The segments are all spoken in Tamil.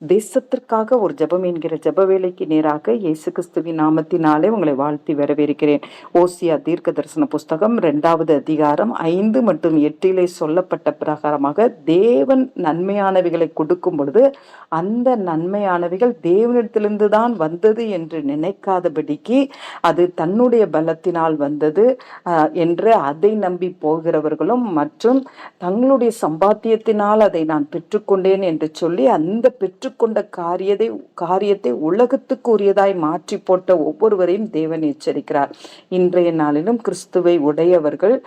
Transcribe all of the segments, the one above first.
தேசத்திற்காக ஒரு ஜெபம் என்கிற ஜெப வேலைக்கு நேராக இயேசு கிறிஸ்துவின் நாமத்தினாலே உங்களை வாழ்த்தி வரவேற்கிறேன். ஓசியா தீர்க்க தரிசன புஸ்தகம் 2வது அதிகாரம் 5 மற்றும் 8 சொல்லப்பட்ட பிரகாரமாக தேவன் நன்மையானவைகளை கொடுக்கும் பொழுது அந்த நன்மையானவைகள் தேவனிடத்திலிருந்து தான் வந்தது என்று நினைக்காதபடிக்கு அது தன்னுடைய பலத்தினால் வந்தது என்று அதை நம்பி போகிறவர்களும் மற்றும் தங்களுடைய சம்பாத்தியத்தினால் அதை நான் பெற்றுக்கொண்டேன் என்று சொல்லி அந்த பெற்றுக்கொண்ட காரியத்தை உலகத்துக்கு உரியதாய் மாற்றி போட்ட ஒவ்வொருவரையும் தேவன் எச்சரிக்கிறார். இன்றைய நாளிலும் கிறிஸ்துவை உடையவர்கள்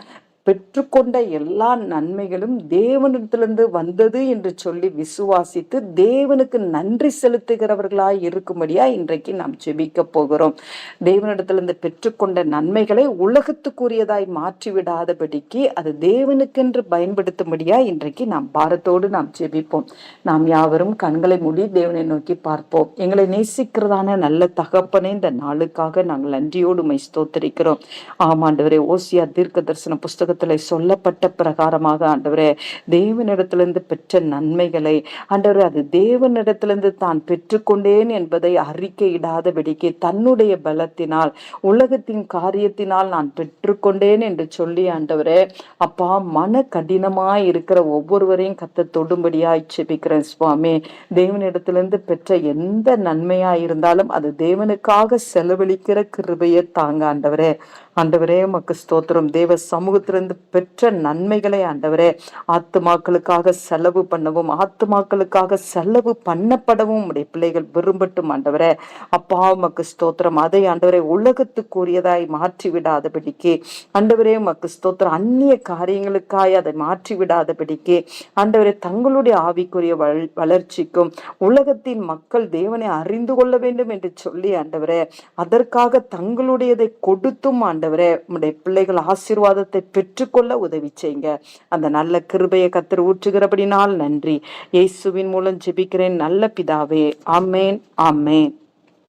பெற்றுக்கொண்ட எல்லா நன்மைகளும் தேவனிடத்திலிருந்து வந்தது என்று சொல்லி விசுவாசித்து தேவனுக்கு நன்றி செலுத்துகிறவர்களாய் இருக்கும்படியா இன்றைக்கு நாம் ஜெபிக்க போகிறோம். தேவனிடத்திலிருந்து பெற்றுக்கொண்ட நன்மைகளை உலகத்துக்குரியதாய் மாற்றிவிடாதபடிக்கு அது தேவனுக்கென்று பயன்படுத்தும்படியா இன்றைக்கு நாம் பாரத்தோடு நாம் ஜெபிப்போம். நாம் யாவரும் கண்களை மூடி தேவனை நோக்கி பார்ப்போம். எங்களை நேசிக்கிறதான நல்ல தகப்பனே, இந்த நாளுக்காக நாங்கள் நன்றியோடு மை ஸ்தோத்தரிக்கிறோம். ஆமாண்டவரே, ஓசியா தீர்க்க தரிசன புஸ்தகம் சொல்லப்பட்ட பிரகாரமாக ஆண்டவரே, தேவனிடத்திலிருந்து பெற்ற நன்மைகளை ஆண்டவரே அது தேவனிடத்திலிருந்து தான் பெற்றுக்கொண்டேன் என்பதை அறிக்கையிடாதபடிக்கு தன்னுடைய பலத்தினால் உலகத்தின் காரியத்தினால் நான் பெற்றுக்கொண்டேன் என்று சொல்லி ஆண்டவரே அப்பா மன கடினமாய் இருக்கிற ஒவ்வொருவரையும் கத்த தொடும்படியாய் செபிக்கிறேன் சுவாமி. தேவனிடத்திலிருந்து பெற்ற எந்த நன்மையாய் இருந்தாலும் அது தேவனுக்காக செலவழிக்கிற கிருபையை தாங்க ஆண்டவரே. ஆண்டவரே உமக்கு ஸ்தோத்திரம். தேவ சமூகத்திலிருந்து பெற்ற நன்மைகளை ஆண்டவரே ஆத்துமாக்களுக்காக செலவு பண்ணவும் ஆத்துமாக்களுக்காக செலவு பண்ணப்படவும் உடைய பிள்ளைகள் விரும்பட்டும் ஆண்டவரே. அப்பா உமக்கு ஸ்தோத்திரம். அதை ஆண்டவரே உலகத்துக்குரியதாய் மாற்றி விடாதபடிக்கு ஆண்டவரே உமக்கு ஸ்தோத்திரம். அந்நிய காரியங்களுக்காய் அதை மாற்றி விடாதபடிக்கு ஆண்டவரே தங்களுடைய ஆவிக்குரிய வளர்ச்சிக்கும் உலகத்தின் மக்கள் தேவனை அறிந்து கொள்ள வேண்டும் என்று சொல்லி ஆண்டவரே அதற்காக தங்களுடையதை கொடுத்தும் ஆண்டவரே உம்முடைய பிள்ளைகள் ஆசீர்வாதத்தை பெற்றுக்கொள்ள உதவி செய்யுங்க. அந்த நல்ல கிருபையை கர்த்தர் ஊற்றுகிறபடினால் நன்றி. இயேசுவின் மூலம் ஜெபிக்கிறேன் நல்ல பிதாவே. ஆமேன், ஆமேன்.